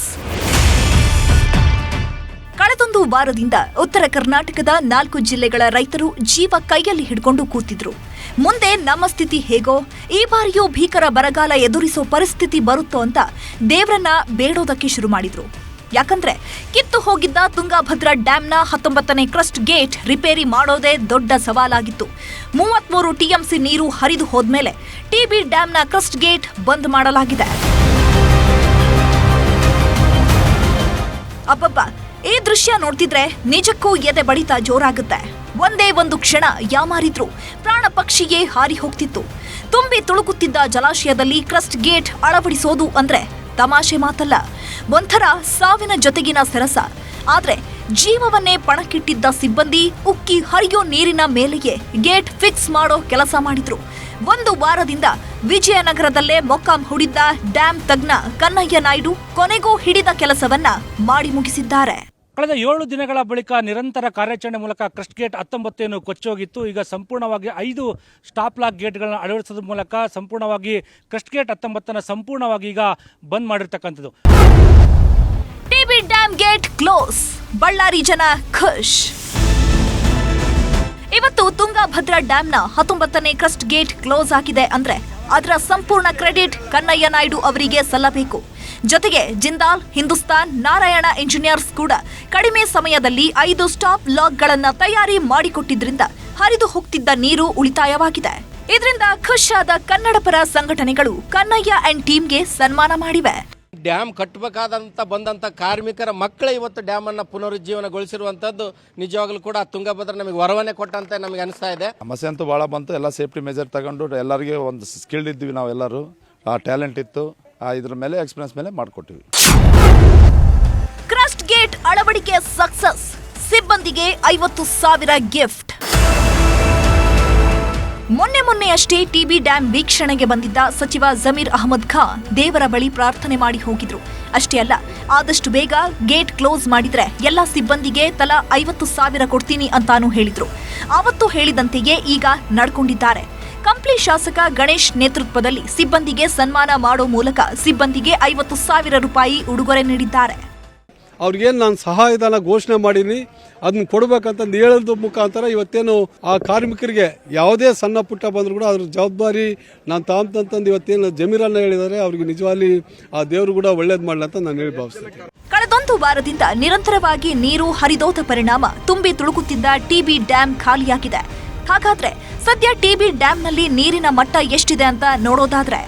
A: ಕಳೆದೊಂದು ವಾರದಿಂದ ಉತ್ತರ ಕರ್ನಾಟಕದ 4 ಜಿಲ್ಲೆಗಳ ರೈತರು ಜೀವ ಕೈಯಲ್ಲಿ ಹಿಡ್ಕೊಂಡು ಕೂತಿದ್ರು. ಮುಂದೆ ನಮ್ಮ ಸ್ಥಿತಿ ಹೇಗೋ, ಈ ಬಾರಿಯೂ ಭೀಕರ ಬರಗಾಲ ಎದುರಿಸೋ ಪರಿಸ್ಥಿತಿ ಬರುತ್ತೋ ಅಂತ ದೇವರನ್ನ ಬೇಡೋದಕ್ಕೆ ಶುರು ಮಾಡಿದ್ರು. ಯಾಕಂದ್ರೆ ಕಿತ್ತು ಹೋಗಿದ್ದ ತುಂಗಭದ್ರಾ ಡ್ಯಾಂನ 19ನೇ ಕ್ರಸ್ಟ್ ಗೇಟ್ ರಿಪೇರಿ ಮಾಡೋದೇ ದೊಡ್ಡ ಸವಾಲಾಗಿತ್ತು. 33 TMC ನೀರು ಹರಿದು ಹೋದ್ಮೇಲೆ ಟಿಬಿ ಡ್ಯಾಂನ ಕ್ರಸ್ಟ್ ಗೇಟ್ ಬಂದ್ ಮಾಡಲಾಗಿದೆ.
J: ಅಬ್ಬಬ್ಬ, ಈ ದೃಶ್ಯ ನೋಡ್ತಿದ್ರೆ ನಿಜಕ್ಕೂ ಎದೆ ಬಡಿತ ಜೋರಾಗುತ್ತೆ. ಒಂದೇ ಒಂದು ಕ್ಷಣ ಯಾಮಾರಿದ್ರು ಪ್ರಾಣ ಪಕ್ಷಿಯೇ ಹಾರಿ ಹೋಗ್ತಿತ್ತು. ತುಂಬಿ ತುಳುಕುತ್ತಿದ್ದ ಜಲಾಶಯದಲ್ಲಿ ಕ್ರಸ್ಟ್ ಗೇಟ್ ಅಳವಡಿಸೋದು ಅಂದ್ರೆ ತಮಾಷೆ ಮಾತಲ್ಲ, ಒಂಥರ ಸಾವಿನ ಜೊತೆಗಿನ ಸೆರಸ. ಆದ್ರೆ ಜೀವವನ್ನೇ ಪಣಕ್ಕಿಟ್ಟಿದ್ದ ಸಿಬ್ಬಂದಿ ಉಕ್ಕಿ ಹರಿಯೋ ನೀರಿನ ಮೇಲೆಯೇ ಗೇಟ್ ಫಿಕ್ಸ್ ಮಾಡೋ ಕೆಲಸ ಮಾಡಿದ್ರು. 1 ವಾರದಿಂದ ವಿಜಯನಗರದಲ್ಲೇ ಮೊಕ್ಕಾಂ ಹೂಡಿದ್ದ ಡ್ಯಾಂ ತಜ್ಞ ಕನ್ನಯ್ಯ ನಾಯ್ಡು ಕೊನೆಗೂ ಹಿಡಿದ ಕೆಲಸವನ್ನ ಮಾಡಿ ಮುಗಿಸಿದ್ದಾರೆ.
H: ಕಳೆದ 7 ದಿನಗಳ ಬಳಿಕ ನಿರಂತರ ಕಾರ್ಯಾಚರಣೆ ಮೂಲಕ ಕ್ರಸ್ಟ್ ಗೇಟ್ 19 ಕೊಚ್ಚೋಗಿತ್ತು. ಈಗ ಸಂಪೂರ್ಣವಾಗಿ 5 ಸ್ಟಾಪ್ ಲಾಕ್ ಗೇಟ್ಗಳನ್ನು ಅಳವಡಿಸೋದ್ರ ಮೂಲಕ ಸಂಪೂರ್ಣವಾಗಿ ಕ್ರಸ್ಟ್ ಗೇಟ್ 19 ಸಂಪೂರ್ಣವಾಗಿ ಈಗ ಬಂದ್ ಮಾಡಿರ್ತಕ್ಕಂಥದ್ದು.
J: TB dam gate close, Ballari ಜನ ಖುಷ್. ಇವತ್ತು ತುಂಗಭದ್ರಾ ಡ್ಯಾಂನ 19ನೇ ಕ್ರಸ್ಟ್ ಗೇಟ್ ಕ್ಲೋಸ್ ಆಗಿದೆ ಅಂದ್ರೆ ಅದರ ಸಂಪೂರ್ಣ ಕ್ರೆಡಿಟ್ ಕನ್ನಯ್ಯ ನಾಯ್ಡು ಅವರಿಗೆ ಸಲ್ಲಬೇಕು. ಜೊತೆಗೆ ಜಿಂದಾಲ್, ಹಿಂದೂಸ್ತಾನ್, ನಾರಾಯಣ ಇಂಜಿನಿಯರ್ಸ್ ಕೂಡ ಕಡಿಮೆ ಸಮಯದಲ್ಲಿ 5 ಸ್ಟಾಪ್ ಲಾಕ್ಗಳನ್ನ ತಯಾರಿ ಮಾಡಿಕೊಟ್ಟಿದ್ರಿಂದ ಹರಿದು ಹೋಗ್ತಿದ್ದ ನೀರು ಉಳಿತಾಯವಾಗಿದೆ. ಇದರಿಂದ ಖುಷಾದ ಕನ್ನಡಪರ ಸಂಘಟನೆಗಳು ಕನ್ನಯ್ಯ ಅಂಡ್ ಟೀಮ್ಗೆ ಸನ್ಮಾನ ಮಾಡಿವೆ.
F: ಡ್ಯಾಮ್ ಕಟ್ಟಬೇಕಾದಂತ ಬಂದಂತ ಕಾರ್ಮಿಕರ ಮಕ್ಕಳೇ ಇವತ್ತು ಡ್ಯಾಮ್ ಅನ್ನ ಪುನರುಜ್ಜೀವನಗೊಳಿಸಿರುವಂತದ್ದು ನಿಜವಾಗ್ಲೂ ಕೂಡ ತುಂಗಭದ್ರಾ ನಮಗೆ ವರವನ್ನೇ ಕೊಟ್ಟಂತೆ ನಮಗೆ ಅನಿಸ್ತಾ ಇದೆ.
K: ಸಮಸ್ಯೆ ಅಂತೂ ಭಾಳ ಬಂತು. ಎಲ್ಲ ಸೇಫ್ಟಿ ಮೆಜರ್ ತಗೊಂಡು ಎಲ್ಲರಿಗೆ ಒಂದು ಸ್ಕಿಲ್ಡ್ ಇದ್ವಿ, ನಾವೆಲ್ಲರೂ ಟ್ಯಾಲೆಂಟ್ ಇತ್ತು, ಇದ್ರ ಮೇಲೆ ಎಕ್ಸ್ಪೀರಿಯನ್ಸ್ ಮೇಲೆ ಮಾಡಿಕೊಟ್ಟಿವಿ.
J: ಕ್ರಸ್ಟ್ ಗೇಟ್ ಅಳವಡಿಕೆ ಸಕ್ಸಸ್, ಸಿಬ್ಬಂದಿಗೆ 50,000 ಗಿಫ್ಟ್. ಮೊನ್ನೆಯಷ್ಟೇ ಟಿಬಿ ಡ್ಯಾಂ ವೀಕ್ಷಣೆಗೆ ಬಂದಿದ್ದ ಸಚಿವ ಜಮೀರ್ ಅಹಮದ್ ಖಾನ್ ದೇವರ ಬಳಿ ಪ್ರಾರ್ಥನೆ ಮಾಡಿ ಹೋಗಿದ್ರು. ಅಷ್ಟೇ ಅಲ್ಲ, ಆದಷ್ಟು ಬೇಗ ಗೇಟ್ ಕ್ಲೋಸ್ ಮಾಡಿದ್ರೆ ಎಲ್ಲ ಸಿಬ್ಬಂದಿಗೆ ತಲಾ 50,000 ಕೊಡ್ತೀನಿ ಅಂತಾನೂ ಹೇಳಿದ್ರು. ಆವತ್ತು ಹೇಳಿದಂತೆಯೇ ಈಗ ನಡ್ಕೊಂಡಿದ್ದಾರೆ. ಕಂಪ್ಲಿ ಶಾಸಕ ಗಣೇಶ್ ನೇತೃತ್ವದಲ್ಲಿ ಸಿಬ್ಬಂದಿಗೆ ಸನ್ಮಾನ ಮಾಡೋ ಮೂಲಕ ಸಿಬ್ಬಂದಿಗೆ 50,000 ರೂಪಾಯಿ ಉಡುಗೊರೆ ನೀಡಿದ್ದಾರೆ.
L: ಅವ್ರಿಗೇನು ನಾನು ಸಹಾಯಧನ ಘೋಷಣೆ ಮಾಡೀನಿ, ಅದನ್ನ ಕೊಡ್ಬೇಕಂತಂದು ಹೇಳೋದ್ರ ಮುಖಾಂತರ ಇವತ್ತೇನು ಆ ಕಾರ್ಮಿಕರಿಗೆ ಯಾವುದೇ ಸಣ್ಣ ಪುಟ್ಟ ಬಂದರೂ ಕೂಡ ಅದ್ರ ಜವಾಬ್ದಾರಿ ನಾನು ತಾಂತಂದು ಇವತ್ತೇನು ಜಮೀರನ್ನ ಹೇಳಿದ್ದಾರೆ, ಅವ್ರಿಗೆ ನಿಜವಾಗಿ ಆ ದೇವರು ಕೂಡ ಒಳ್ಳೇದು ಮಾಡಲಿ ಅಂತ ನಾನು ಹೇಳಿ ಭಾವಿಸ್ತೇನೆ.
J: ಕಳೆದೊಂದು ವಾರದಿಂದ ನಿರಂತರವಾಗಿ ನೀರು ಹರಿದೋದ ಪರಿಣಾಮ ತುಂಬಿ ತುಳುಕುತ್ತಿದ್ದ ಟಿಬಿ ಡ್ಯಾಂ ಖಾಲಿಯಾಗಿದೆ. ಹಾಗಾದ್ರೆ ಸದ್ಯ ಟಿಬಿ ಡ್ಯಾಂನಲ್ಲಿ ನೀರಿನ ಮಟ್ಟ ಎಷ್ಟಿದೆ ಅಂತ ನೋಡೋದಾದ್ರೆ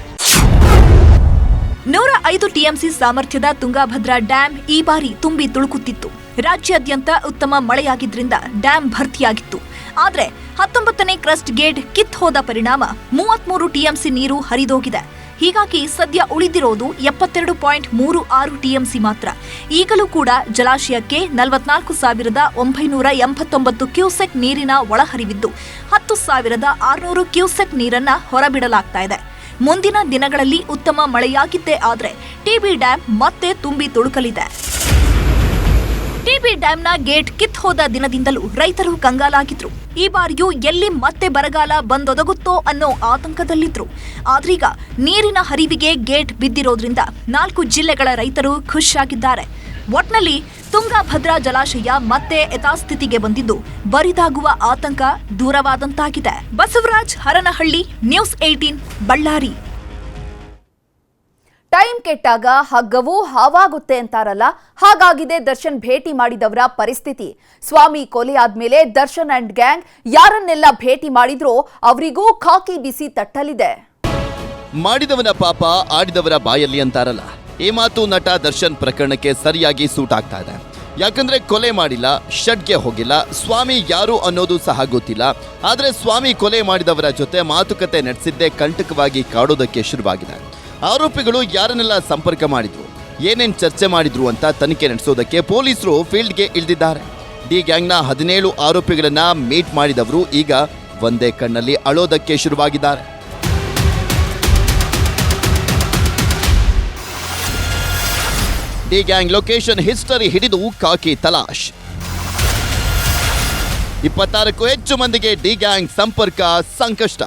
J: 105 ಟಿಎಂಸಿ ಸಾಮರ್ಥ್ಯದ ತುಂಗಭದ್ರಾ ಡ್ಯಾಂ ಈ ಬಾರಿ ತುಂಬಿ ತುಳುಕುತ್ತಿತ್ತು. ರಾಜ್ಯಾದ್ಯಂತ ಉತ್ತಮ ಮಳೆಯಾಗಿದ್ರಿಂದ ಡ್ಯಾಂ ಭರ್ತಿಯಾಗಿತ್ತು. ಆದ್ರೆ 19ನೇ ಕ್ರಸ್ಟ್ ಗೇಟ್ ಕಿತ್ ಹೋದ ಪರಿಣಾಮ 33 ಟಿಎಂಸಿ ನೀರು ಹರಿದೋಗಿದೆ. ಹೀಗಾಗಿ ಸದ್ಯ ಉಳಿದಿರೋದು 72.36 ಟಿಎಂಸಿ ಮಾತ್ರ. ಈಗಲೂ ಕೂಡ ಜಲಾಶಯಕ್ಕೆ 44,989 ಕ್ಯೂಸೆಕ್ ನೀರಿನ ಒಳಹರಿವಿದ್ದು 10,600 ಕ್ಯೂಸೆಕ್ ನೀರನ್ನ ಹೊರಬಿಡಲಾಗ್ತಾ ಇದೆ. ಮುಂದಿನ ದಿನಗಳಲ್ಲಿ ಉತ್ತಮ ಮಳೆಯಾಗಿದ್ದೇ ಆದ್ರೆ ಟಿಬಿ ಡ್ಯಾಂ ಮತ್ತೆ ತುಂಬಿ ತುಳುಕಲಿದೆ. ಟಿಬಿ ಡ್ಯಾಂನ ಗೇಟ್ ಕಿತ್ ಹೋದ ದಿನದಿಂದಲೂ ರೈತರು ಕಂಗಾಲಾಗಿದ್ರು. ಈ ಬಾರಿಯೂ ಎಲ್ಲಿ ಮತ್ತೆ ಬರಗಾಲ ಬಂದೊದಗುತ್ತೋ ಅನ್ನೋ ಆತಂಕದಲ್ಲಿದ್ರು. ಆದ್ರೀಗ ನೀರಿನ ಹರಿವಿಗೆ ಗೇಟ್ ಬಿದ್ದಿರೋದ್ರಿಂದ 4 ಜಿಲ್ಲೆಗಳ ರೈತರು ಖುಷಿಯಾಗಿದ್ದಾರೆ. ಒಟ್ನಲ್ಲಿ ತುಂಗಭದ್ರಾ ಜಲಾಶಯ ಮತ್ತೆ ಯಥಾಸ್ಥಿತಿಗೆ ಬಂದಿದ್ದು ಬರಿದಾಗುವ ಆತಂಕ ದೂರವಾದಂತಾಗಿದೆ. ಬಸವರಾಜ್ ಹರನಹಳ್ಳಿ, ನ್ಯೂಸ್ 18, ಬಳ್ಳಾರಿ.
A: ಟೈಮ್ ಕೆಟ್ಟಾಗ ಹಗ್ಗವೂ ಹಾವಾಗುತ್ತೆ ಅಂತಾರಲ್ಲ, ಹಾಗಾಗಿದೆ ದರ್ಶನ್ ಭೇಟಿ ಮಾಡಿದವರ ಪರಿಸ್ಥಿತಿ. ಸ್ವಾಮಿ ಕೊಲೆ ಆದ್ಮೇಲೆ ದರ್ಶನ್ ಅಂಡ್ ಗ್ಯಾಂಗ್ ಯಾರನ್ನೆಲ್ಲ ಭೇಟಿ ಮಾಡಿದ್ರೋ ಅವರಿಗೂ ಖಾಕಿ ಬಿಸಿ ತಟ್ಟಲಿದೆ.
E: ಮಾಡಿದವನ ಪಾಪ ಆಡಿದವರ ಬಾಯಲ್ಲಿ ಅಂತಾರಲ್ಲ, ಈ ಮಾತು ನಟ ದರ್ಶನ್ ಪ್ರಕರಣಕ್ಕೆ ಸರಿಯಾಗಿ ಸೂಟ್ ಆಗ್ತಾ ಇದೆ. ಯಾಕಂದ್ರೆ ಕೊಲೆ ಮಾಡಿಲ್ಲ, ಶೆಡ್ಗೆ ಹೋಗಿಲ್ಲ, ಸ್ವಾಮಿ ಯಾರು ಅನ್ನೋದು ಸಹ ಗೊತ್ತಿಲ್ಲ. ಆದ್ರೆ ಸ್ವಾಮಿ ಕೊಲೆ ಮಾಡಿದವರ ಜೊತೆ ಮಾತುಕತೆ ನಡೆಸಿದ್ದೇ ಕಂಟಕವಾಗಿ ಕಾಡೋದಕ್ಕೆ ಶುರುವಾಗಿದೆ. ಆರೋಪಿಗಳು ಯಾರನ್ನೆಲ್ಲ ಸಂಪರ್ಕ ಮಾಡಿದ್ರು, ಏನೇನ್ ಚರ್ಚೆ ಮಾಡಿದ್ರು ಅಂತ ತನಿಖೆ ನಡೆಸೋದಕ್ಕೆ ಪೊಲೀಸರು ಫೀಲ್ಡ್ಗೆ ಇಳಿದಿದ್ದಾರೆ. ಡಿ ಗ್ಯಾಂಗ್ನ 17 ಆರೋಪಿಗಳನ್ನ ಮೀಟ್ ಮಾಡಿದವರು ಈಗ ಒಂದೇ ಕಣ್ಣಲ್ಲಿ ಅಳೋದಕ್ಕೆ ಶುರುವಾಗಿದ್ದಾರೆ. ಡಿ ಗ್ಯಾಂಗ್ ಲೊಕೇಶನ್ ಹಿಸ್ಟರಿ ಹಿಡಿದು ಖಾಕಿ ತಲಾಶ್. 26ಕ್ಕೂ ಹೆಚ್ಚು ಮಂದಿಗೆ ಡಿ ಗ್ಯಾಂಗ್ ಸಂಪರ್ಕ ಸಂಕಷ್ಟ.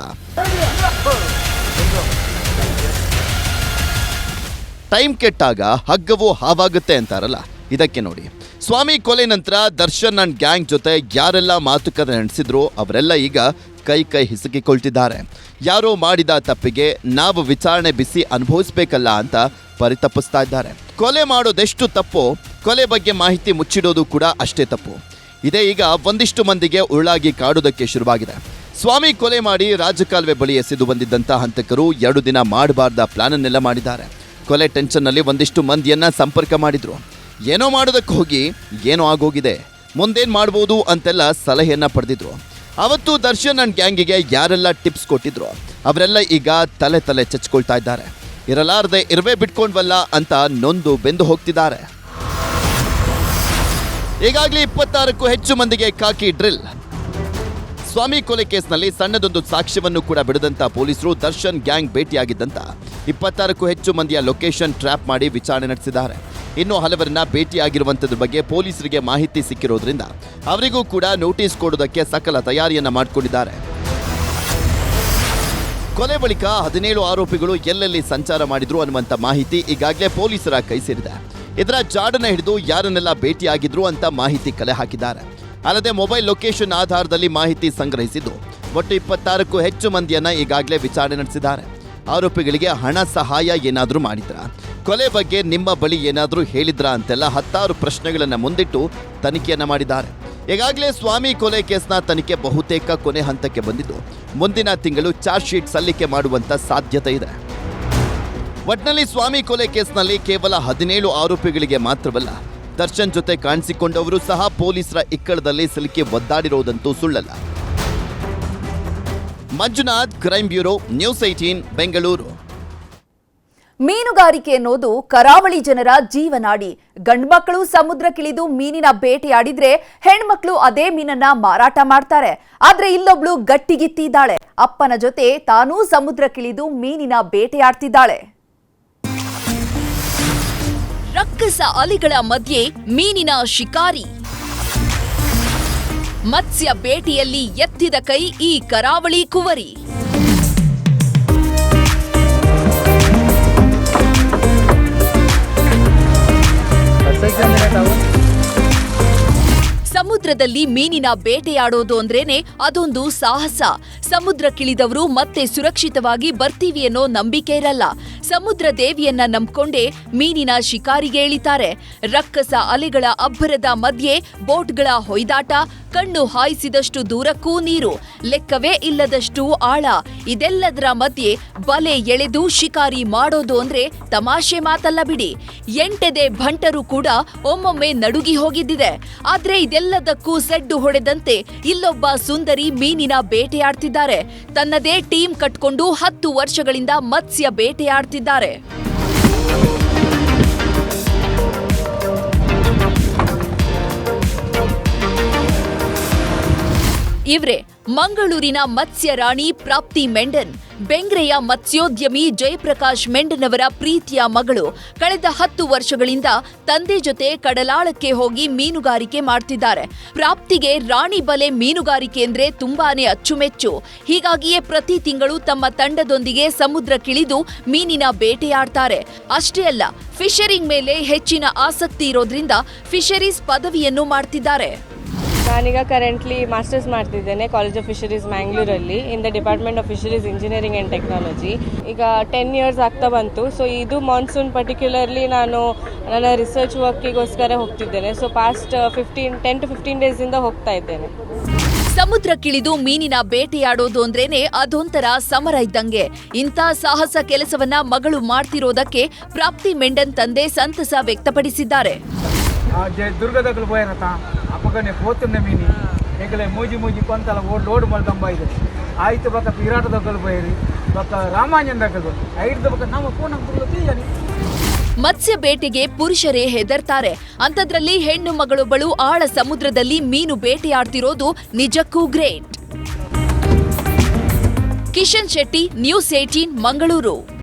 E: ಟೈಮ್ ಕೆಟ್ಟಾಗ ಹಗ್ಗವೂ ಹಾವಾಗುತ್ತೆ ಅಂತಾರಲ್ಲ, ಇದಕ್ಕೆ ನೋಡಿ. ಸ್ವಾಮಿ ಕೊಲೆ ನಂತರ ದರ್ಶನ್ ಅಂಡ್ ಗ್ಯಾಂಗ್ ಜೊತೆ ಯಾರೆಲ್ಲ ಮಾತುಕತೆ ನಡೆಸಿದ್ರು ಅವರೆಲ್ಲ ಈಗ ಕೈ ಹಿಸುಕಿಕೊಳ್ತಿದ್ದಾರೆ. ಯಾರೋ ಮಾಡಿದ ತಪ್ಪಿಗೆ ನಾವು ವಿಚಾರಣೆ ಬಿಸಿ ಅನುಭವಿಸ್ಬೇಕಲ್ಲ ಅಂತ ಪರಿತಪಿಸ್ತಾ ಇದ್ದಾರೆ. ಕೊಲೆ ಮಾಡೋದೆಷ್ಟು ತಪ್ಪೋ, ಕೊಲೆ ಬಗ್ಗೆ ಮಾಹಿತಿ ಮುಚ್ಚಿಡೋದು ಕೂಡ ಅಷ್ಟೇ ತಪ್ಪು. ಇದೇ ಈಗ ಒಂದಿಷ್ಟು ಮಂದಿಗೆ ಉರುಳಾಗಿ ಕಾಡೋದಕ್ಕೆ ಶುರುವಾಗಿದೆ. ಸ್ವಾಮಿ ಕೊಲೆ ಮಾಡಿ ರಾಜಕಾಲುವೆ ಬಳಿ ಎಸೆದು ಬಂದಿದ್ದಂಥ ಹಂತಕರು 2 ದಿನ ಮಾಡಬಾರ್ದ ಪ್ಲಾನನ್ನೆಲ್ಲ ಮಾಡಿದ್ದಾರೆ. ಕೊಲೆ ಟೆನ್ಷನ್ನಲ್ಲಿ ಒಂದಿಷ್ಟು ಮಂದಿಯನ್ನ ಸಂಪರ್ಕ ಮಾಡಿದ್ರು. ಏನೋ ಮಾಡೋದಕ್ಕೆ ಹೋಗಿ ಏನೋ ಆಗೋಗಿದೆ, ಮುಂದೇನ್ ಮಾಡ್ಬೋದು ಅಂತೆಲ್ಲ ಸಲಹೆಯನ್ನ ಪಡೆದಿದ್ರು. ಅವತ್ತು ದರ್ಶನ್ ಅಂಡ್ ಗ್ಯಾಂಗಿಗೆ ಯಾರೆಲ್ಲ ಟಿಪ್ಸ್ ಕೊಟ್ಟಿದ್ರು ಅವರೆಲ್ಲ ಈಗ ತಲೆ ಚಚ್ಕೊಳ್ತಾ ಇದ್ದಾರೆ. ಇರಲಾರದೆ ಇರುವೆ ಬಿಟ್ಕೊಂಡ್ವಲ್ಲ ಅಂತ ನೊಂದು ಬೆಂದು ಹೋಗ್ತಿದ್ದಾರೆ. ಈಗಾಗಲೇ 26ಕ್ಕೂ ಹೆಚ್ಚು ಮಂದಿಗೆ ಖಾಕಿ ಡ್ರಿಲ್. ಸ್ವಾಮಿ ಕೊಲೆ ಕೇಸ್ನಲ್ಲಿ ಸಣ್ಣದೊಂದು ಸಾಕ್ಷ್ಯವನ್ನು ಕೂಡ ಬಿಡದಂತ ಪೊಲೀಸರು ದರ್ಶನ್ ಗ್ಯಾಂಗ್ ಭೇಟಿಯಾಗಿದ್ದಂತ 26ಕ್ಕೂ ಹೆಚ್ಚು ಮಂದಿಯ ಲೊಕೇಶನ್ ಟ್ರ್ಯಾಪ್ ಮಾಡಿ ವಿಚಾರಣೆ ನಡೆಸಿದ್ದಾರೆ. ಇನ್ನು ಹಲವರನ್ನ ಭೇಟಿಯಾಗಿರುವಂತದ್ರ ಬಗ್ಗೆ ಪೊಲೀಸರಿಗೆ ಮಾಹಿತಿ ಸಿಕ್ಕಿರೋದ್ರಿಂದ ಅವರಿಗೂ ಕೂಡ ನೋಟಿಸ್ ಕೊಡೋದಕ್ಕೆ ಸಕಲ ತಯಾರಿಯನ್ನ ಮಾಡಿಕೊಂಡಿದ್ದಾರೆ. ಕೊಲೆ ಬಳಿಕ 17 ಆರೋಪಿಗಳು ಎಲ್ಲೆಲ್ಲಿ ಸಂಚಾರ ಮಾಡಿದ್ರು ಅನ್ನುವಂಥ ಮಾಹಿತಿ ಈಗಾಗಲೇ ಪೊಲೀಸರ ಕೈ ಸೇರಿದೆ. ಇದರ ಜಾಡನ್ನ ಹಿಡಿದು ಯಾರನ್ನೆಲ್ಲ ಭೇಟಿಯಾಗಿದ್ರು ಅಂತ ಮಾಹಿತಿ ಕಲೆ ಹಾಕಿದ್ದಾರೆ. ಅಲ್ಲದೆ ಮೊಬೈಲ್ ಲೊಕೇಶನ್ ಆಧಾರದಲ್ಲಿ ಮಾಹಿತಿ ಸಂಗ್ರಹಿಸಿದ್ದು ಒಟ್ಟು 26ಕ್ಕೂ ಹೆಚ್ಚು ಮಂದಿಯನ್ನ ಈಗಾಗಲೇ ವಿಚಾರಣೆ ನಡೆಸಿದ್ದಾರೆ. ಆರೋಪಿಗಳಿಗೆ ಹಣ ಸಹಾಯ ಏನಾದರೂ ಮಾಡಿದ್ರಾ, ಕೊಲೆ ಬಗ್ಗೆ ನಿಮ್ಮ ಬಳಿ ಏನಾದರೂ ಹೇಳಿದ್ರಾ ಅಂತೆಲ್ಲ 10 ಪ್ರಶ್ನೆಗಳನ್ನು ಮುಂದಿಟ್ಟು ತನಿಖೆಯನ್ನ ಮಾಡಿದ್ದಾರೆ. ಈಗಾಗಲೇ ಸ್ವಾಮಿ ಕೊಲೆ ಕೇಸ್ನ ತನಿಖೆ ಬಹುತೇಕ ಕೊನೆ ಹಂತಕ್ಕೆ ಬಂದಿದ್ದು ಮುಂದಿನ ತಿಂಗಳು ಚಾರ್ಜ್ ಶೀಟ್ ಸಲ್ಲಿಕೆ ಮಾಡುವಂತ ಸಾಧ್ಯತೆ ಇದೆ. ಒಟ್ನಲ್ಲಿ ಸ್ವಾಮಿ ಕೊಲೆ ಕೇಸ್ನಲ್ಲಿ ಕೇವಲ 17 ಆರೋಪಿಗಳಿಗೆ ಮಾತ್ರವಲ್ಲ, ದರ್ಶನ್ ಜೊತೆ ಕಾಣಿಸಿಕೊಂಡವರು ಸಹ ಪೊಲೀಸರ ಇಕ್ಕಳದಲ್ಲಿ ಸಿಲುಕಿ ಒದ್ದಾಡಿರೋದಂತೂ ಸುಳ್ಳಲ್ಲ. Manjunath, crime bureau, news 18, Bengaluru.
A: ಮೀನುಗಾರಿಕೆ ಎನ್ನುವುದು ಕರಾವಳಿ ಜನರ ಜೀವನಾಡಿ. ಗಂಡ್ಮಕ್ಳು ಸಮುದ್ರಕ್ಕಿಳಿದು ಮೀನಿನ ಬೇಟೆಯಾಡಿದ್ರೆ ಹೆಣ್ಮಕ್ಳು ಅದೇ ಮೀನನ್ನ ಮಾರಾಟ ಮಾಡ್ತಾರೆ. ಆದ್ರೆ ಇಲ್ಲೊಬ್ಳು ಗಟ್ಟಿಗಿತ್ತಿದ್ದಾಳೆ. ಅಪ್ಪನ ಜೊತೆ ತಾನೂ ಸಮುದ್ರಕ್ಕಿಳಿದು ಮೀನಿನ ಬೇಟೆಯಾಡ್ತಿದ್ದಾಳೆ.
J: ರಕ್ಕಸ ಅಲೆಗಳ ಮಧ್ಯೆ ಮೀನಿನ ಶಿಕಾರಿ. ಮತ್ಸ್ಯ ಬೇಟೆಯಲ್ಲಿ ಎತ್ತಿದ ಕೈ ಈ ಕರಾವಳಿ ಕುವರಿ. ಸಮುದ್ರದಲ್ಲಿ ಮೀನಿನ ಬೇಟೆಯಾಡೋದು ಅಂದ್ರೇನೆ ಅದೊಂದು ಸಾಹಸ. ಸಮುದ್ರಕ್ಕಿಳಿದವರು ಮತ್ತೆ ಸುರಕ್ಷಿತವಾಗಿ ಬರ್ತೀವಿ ಅನ್ನೋ ನಂಬಿಕೆ ಇರಲ್ಲ. ಸಮುದ್ರ ದೇವಿಯನ್ನ ನಂಬ್ಕೊಂಡೇ ಮೀನಿನ ಶಿಕಾರಿಗೆ ಇಳಿತಾರೆ. ರಕ್ಕಸ ಅಲೆಗಳ ಅಬ್ಬರದ ಮಧ್ಯೆ ಬೋಟ್ಗಳ ಹೊಯ್ದಾಟ, ಕಣ್ಣು ಹಾಯಿಸಿದಷ್ಟು ದೂರಕ್ಕೂ ನೀರು, ಲೆಕ್ಕವೇ ಇಲ್ಲದಷ್ಟು ಆಳ. ಇದೆಲ್ಲದರ ಮಧ್ಯೆ ಬಲೆ ಎಳೆದು ಶಿಕಾರಿ ಮಾಡೋದು ಅಂದ್ರೆ ತಮಾಷೆ ಮಾತಲ್ಲ ಬಿಡಿ. 8 ಭಂಟರು ಕೂಡ ಒಮ್ಮೊಮ್ಮೆ ನಡುಗಿ ಹೋಗಿದ್ದಿದೆ. ಆದ್ರೆ ಇದೆಲ್ಲದಕ್ಕೂ ಸೆಡ್ಡು ಹೊಡೆದಂತೆ ಇಲ್ಲೊಬ್ಬ ಸುಂದರಿ ಮೀನಿನ ಬೇಟೆಯಾಡ್ತಿದ್ದಾರೆ. ತನ್ನದೇ ಟೀಮ್ ಕಟ್ಕೊಂಡು 10 ವರ್ಷಗಳಿಂದ ಮತ್ಸ್ಯ ಬೇಟೆಯಾಡ್ತಿದ್ದಾರೆ. ಇವ್ರೆ ಮಂಗಳೂರಿನ ಮತ್ಸ್ಯ ರಾಣಿ ಪ್ರಾಪ್ತಿ ಮೆಂಡನ್. ಬೆಂಗ್ರೆಯ ಮತ್ಸ್ಯೋದ್ಯಮಿ ಜಯಪ್ರಕಾಶ್ ಮೆಂಡನ್ ಅವರ ಪ್ರೀತಿಯ ಮಗಳು. ಕಳೆದ 10 ವರ್ಷಗಳಿಂದ ತಂದೆ ಜೊತೆ ಕಡಲಾಳಕ್ಕೆ ಹೋಗಿ ಮೀನುಗಾರಿಕೆ ಮಾಡ್ತಿದ್ದಾರೆ. ಪ್ರಾಪ್ತಿಗೆ ರಾಣಿ ಬಲೆ ಮೀನುಗಾರಿಕೆ ಅಂದ್ರೆ ತುಂಬಾನೇ ಅಚ್ಚುಮೆಚ್ಚು. ಹೀಗಾಗಿಯೇ ಪ್ರತಿ ತಿಂಗಳು ತಮ್ಮ ತಂಡದೊಂದಿಗೆ ಸಮುದ್ರಕ್ಕಿಳಿದು ಮೀನಿನ ಬೇಟೆಯಾಡ್ತಾರೆ. ಅಷ್ಟೇ ಅಲ್ಲ, ಫಿಶರಿಂಗ್ ಮೇಲೆ ಹೆಚ್ಚಿನ ಆಸಕ್ತಿ ಇರೋದ್ರಿಂದ ಫಿಶರೀಸ್ ಪದವಿಯನ್ನು ಮಾಡ್ತಿದ್ದಾರೆ.
M: ನಾನೀಗ ಕರೆಂಟ್ಲಿ ಮಾಸ್ಟರ್ಸ್ ಮಾಡ್ತಿದ್ದೇನೆ ಕಾಲೇಜ್ ಆಫ್ ಫಿಶರೀಸ್ ಮ್ಯಾಂಗ್ಳೂರಲ್ಲಿ in the department of fisheries engineering and technology. ಈಗ 10 ಇಯರ್ಸ್ ಆಗ್ತಾ ಬಂತು. ಸೊ ಇದು ಮಾನ್ಸೂನ್ ಪರ್ಟಿಕ್ಯುಲರ್ಲಿ ನಾನು ನನ್ನ ರಿಸರ್ಚ್ ವರ್ಕಿಗೋಸ್ಕರ ಹೋಗ್ತಿದ್ದೇನೆ. ಸೊ ಪಾಸ್ಟ್ 10 to 15 ಡೇಸಿಂದ ಹೋಗ್ತಾ ಇದ್ದೇನೆ.
J: ಸಮುದ್ರಕ್ಕಿಳಿದು ಮೀನಿನ ಬೇಟೆಯಾಡೋದು ಅಂದ್ರೇನೆ ಅದೊಂಥರ ಸಮರ ಇದ್ದಂಗೆ. ಇಂಥ ಸಾಹಸ ಕೆಲಸವನ್ನ ಮಗಳು ಮಾಡ್ತಿರೋದಕ್ಕೆ ಪ್ರಾಪ್ತಿ ಮೆಂಡನ್ ತಂದೆ ಸಂತಸ ವ್ಯಕ್ತಪಡಿಸಿದ್ದಾರೆ.
N: ದುರ್ಗದಗಳು పోయినత ಅಪ್ಪಗನೆ పోతున్న ಮೀನಿ ಏಕಲೆ ಮೂಜಿ ಕೊಂತಲ ಲೋಡ್ ಮಲ್ಕಂಬ ಇದೆ ಆಯ್ತು ಬಕ ವಿರಾಟದಗಳು పోయిರಿ ಬಕ ರಾಮಾಂಜನದಗಳು ಐದು ಬಕ ನಮ್ಮ ಫೋನ್ ನಂಬರ್ ತಿಳಿಯನಿ.
J: ಮತ್ಸ್ಯ ಬೇಟೆಗೆ ಪುರುಷರೇ ಹೆದರ್ತಾರೆ. ಅಂಥದ್ರಲ್ಲಿ ಹೆಣ್ಣು ಮಗಳೊಬ್ಬಳು ಆಳ ಸಮುದ್ರದಲ್ಲಿ ಮೀನು ಬೇಟೆಯಾಡ್ತಿರೋದು ನಿಜಕ್ಕೂ ಗ್ರೇಟ್. ಕಿಶನ್ ಶೆಟ್ಟಿ, ನ್ಯೂಸ್ 18, ಮಂಗಳೂರು.